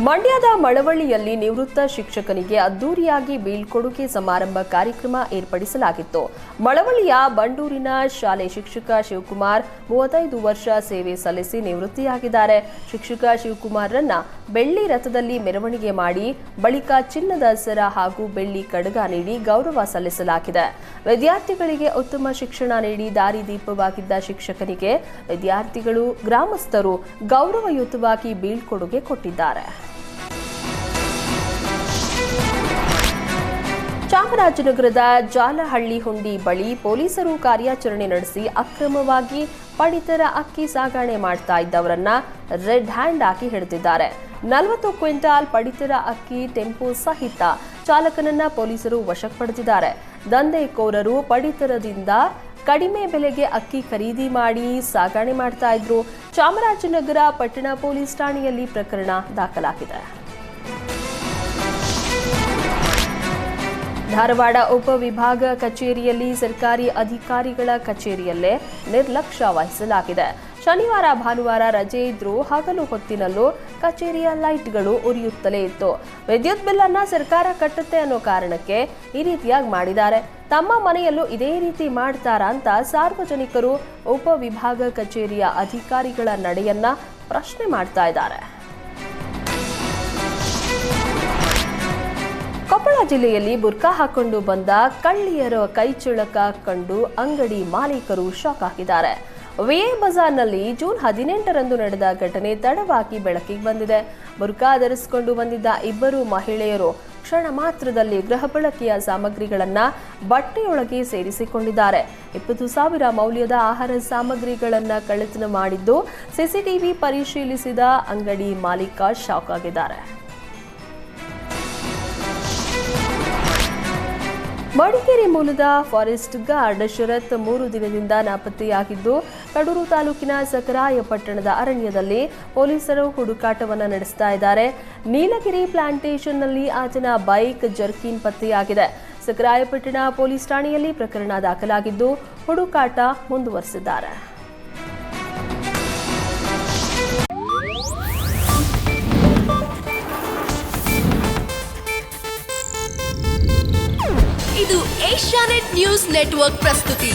ಮಂಡ್ಯದ ಮಳವಳ್ಳಿಯಲ್ಲಿ ನಿವೃತ್ತ ಶಿಕ್ಷಕನಿಗೆ ಅದ್ದೂರಿಯಾಗಿ ಬೀಳ್ಕೊಡುಗೆ ಸಮಾರಂಭ ಕಾರ್ಯಕ್ರಮ ಏರ್ಪಡಿಸಲಾಗಿತ್ತು. ಮಳವಳ್ಳಿಯ ಬಂಡೂರಿನ ಶಾಲೆ ಶಿಕ್ಷಕ ಶಿವಕುಮಾರ್ 35 ವರ್ಷ ಸೇವೆ ಸಲ್ಲಿಸಿ ನಿವೃತ್ತಿಯಾಗಿದ್ದಾರೆ. ಶಿಕ್ಷಕ ಶಿವಕುಮಾರ್ರನ್ನ ಬೆಳ್ಳಿ ರಥದಲ್ಲಿ ಮೆರವಣಿಗೆ ಮಾಡಿ ಬಳಿಕ ಚಿನ್ನದ ಸರ ಹಾಗೂ ಬೆಳ್ಳಿ ಕಡಗ ನೀಡಿ ಗೌರವ ಸಲ್ಲಿಸಲಾಗಿದೆ. ವಿದ್ಯಾರ್ಥಿಗಳಿಗೆ ಉತ್ತಮ ಶಿಕ್ಷಣ ನೀಡಿ ದಾರಿದೀಪವಾಗಿದ್ದ ಶಿಕ್ಷಕನಿಗೆ ವಿದ್ಯಾರ್ಥಿಗಳು, ಗ್ರಾಮಸ್ಥರು ಗೌರವಯುತವಾಗಿ ಬೀಳ್ಕೊಡುಗೆ ಕೊಟ್ಟಿದ್ದಾರೆ. ಚಾಮರಾಜನಗರದ ಜಾಲಹಳ್ಳಿ ಹುಂಡಿ ಬಳಿ ಪೊಲೀಸರು ಕಾರ್ಯಾಚರಣೆ ನಡೆಸಿ ಅಕ್ರಮವಾಗಿ ಪಡಿತರ ಅಕ್ಕಿ ಸಾಗಣೆ ಮಾಡ್ತಾ ಇದ್ದವರನ್ನ ರೆಡ್ ಹ್ಯಾಂಡ್ ಆಗಿ ಹಿಡಿದಿದ್ದಾರೆ. 40 ಕ್ವಿಂಟಾಲ್ ಪಡಿತರ ಅಕ್ಕಿ ಟೆಂಪೋ ಸಹಿತ ಚಾಲಕನನ್ನ ಪೊಲೀಸರು ವಶಕ್ಕೆ ಪಡೆದಿದ್ದಾರೆ. ದಂಧೆಕೋರರು ಪಡಿತರದಿಂದ ಕಡಿಮೆ ಬೆಲೆಗೆ ಅಕ್ಕಿ ಖರೀದಿ ಮಾಡಿ ಸಾಗಣೆ ಮಾಡ್ತಾ ಇದ್ರು. ಚಾಮರಾಜನಗರ ಪಟ್ಟಣ ಪೊಲೀಸ್ ಠಾಣೆಯಲ್ಲಿ ಪ್ರಕರಣ ದಾಖಲಾಗಿದೆ. ಧಾರವಾಡ ಉಪವಿಭಾಗ ಕಚೇರಿಯಲ್ಲಿ ಸರ್ಕಾರಿ ಅಧಿಕಾರಿಗಳ ಕಚೇರಿಯಲ್ಲೇ ನಿರ್ಲಕ್ಷ್ಯ ವಹಿಸಲಾಗಿದೆ. ಶನಿವಾರ ಭಾನುವಾರ ರಜೆ ಇದ್ರೂ ಹಗಲು ಹೊತ್ತಿನಲ್ಲೂ ಕಚೇರಿಯ ಲೈಟ್ಗಳು ಉರಿಯುತ್ತಲೇ ಇತ್ತು. ವಿದ್ಯುತ್ ಬಿಲ್ ಅನ್ನ ಸರ್ಕಾರ ಕಟ್ಟುತ್ತೆ ಅನ್ನೋ ಕಾರಣಕ್ಕೆ ಈ ರೀತಿಯಾಗಿ ಮಾಡಿದ್ದಾರೆ. ತಮ್ಮ ಮನೆಯಲ್ಲೂ ಇದೇ ರೀತಿ ಮಾಡ್ತಾರಾ ಅಂತ ಸಾರ್ವಜನಿಕರು ಉಪವಿಭಾಗ ಕಚೇರಿಯ ಅಧಿಕಾರಿಗಳ ನಡೆಯನ್ನ ಪ್ರಶ್ನೆ ಮಾಡ್ತಾ ಇದ್ದಾರೆ. ಕೊಪ್ಪಳ ಜಿಲ್ಲೆಯಲ್ಲಿ ಬುರ್ಕಾ ಹಾಕೊಂಡು ಬಂದ ಕಳ್ಳಿಯರ ಕೈಚಳಕ ಕಂಡು ಅಂಗಡಿ ಮಾಲೀಕರು ಶಾಕ್ ಆಗಿದ್ದಾರೆ. ವಿಎ ಬಜಾರ್ನಲ್ಲಿ ಜೂನ್ 18ರಂದು ನಡೆದ ಘಟನೆ ತಡವಾಗಿ ಬೆಳಕಿಗೆ ಬಂದಿದೆ. ಬುರ್ಕಾ ಧರಿಸಿಕೊಂಡು ಬಂದಿದ್ದ ಇಬ್ಬರು ಮಹಿಳೆಯರು ಕ್ಷಣ ಮಾತ್ರದಲ್ಲಿ ಗೃಹ ಬಳಕೆಯ ಸಾಮಗ್ರಿಗಳನ್ನ ಬಟ್ಟೆಯೊಳಗೆ ಸೇರಿಸಿಕೊಂಡಿದ್ದಾರೆ. 20,000 ಮೌಲ್ಯದ ಆಹಾರ ಸಾಮಗ್ರಿಗಳನ್ನ ಕಳ್ಳತನ ಮಾಡಿದ್ದು ಸಿಸಿಟಿವಿ ಪರಿಶೀಲಿಸಿದ ಅಂಗಡಿ ಮಾಲೀಕ ಶಾಕ್ ಆಗಿದ್ದಾರೆ. ಮಡಿಕೇರಿ ಮೂಲದ ಫಾರೆಸ್ಟ್ ಗಾರ್ಡ್ ಶರತ್ 3 ದಿನದಿಂದ ನಾಪತ್ತೆಯಾಗಿದ್ದು, ಕಡೂರು ತಾಲೂಕಿನ ಸಕರಾಯಪಟ್ಟಣದ ಅರಣ್ಯದಲ್ಲಿ ಪೊಲೀಸರು ಹುಡುಕಾಟವನ್ನು ನಡೆಸ್ತಾ ಇದ್ದಾರೆ. ನೀಲಗಿರಿ ಪ್ಲಾಂಟೇಶನ್ನಲ್ಲಿ ಆತನ ಬೈಕ್ ಜರ್ಕಿನ್ ಪತ್ತೆಯಾಗಿದೆ. ಸಕರಾಯಪಟ್ಟಣ ಪೊಲೀಸ್ ಠಾಣೆಯಲ್ಲಿ ಪ್ರಕರಣ ದಾಖಲಾಗಿದ್ದು, ಹುಡುಕಾಟ ಮುಂದುವರೆಸಿದ್ದಾರೆ. ಇದು ಏಷ್ಯಾನೆಟ್ ನ್ಯೂಸ್ ನೆಟ್ವರ್ಕ್ ಪ್ರಸ್ತುತಿ.